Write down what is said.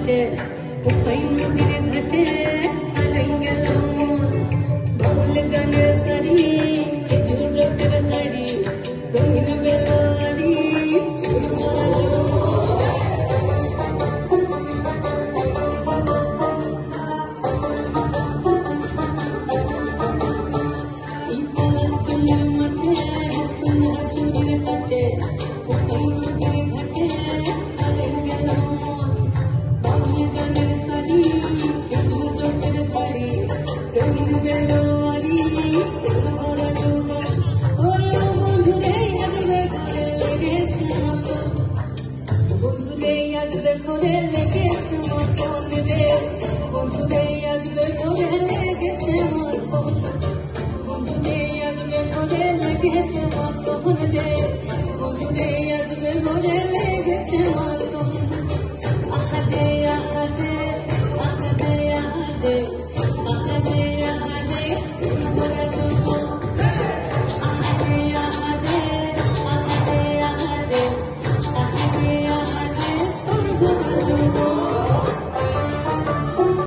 ঘাটে কোপাই নদীর ঘাটে হারাই গেলাম বাউল গানের সারি খেজুর রসের হাড়ি রঙিন বেলারি প্লাস্টিকের মাঠে সোনা চুরির ঘাটে কোপাই নদীর ঘাটে হারাই গেলাম বাউল গানের সারি খেজুর রসের হাড়ি রঙিন বেলারি ভরা যৌবন ওরে বন্ধুরে আসবে ঘরে লেগেছে মতন বন্ধুরে আসবে ঘরে লেগেছে মতন রে বন্ধুরে আসবে ঘরে লেগেছে মতন বন্ধুরে আসবে ঘরে লেগেছে মতন রে বন্ধুরে আসবে ঘরে লেগেছে মতন আহাদে আহাদে আহাদে আহাদে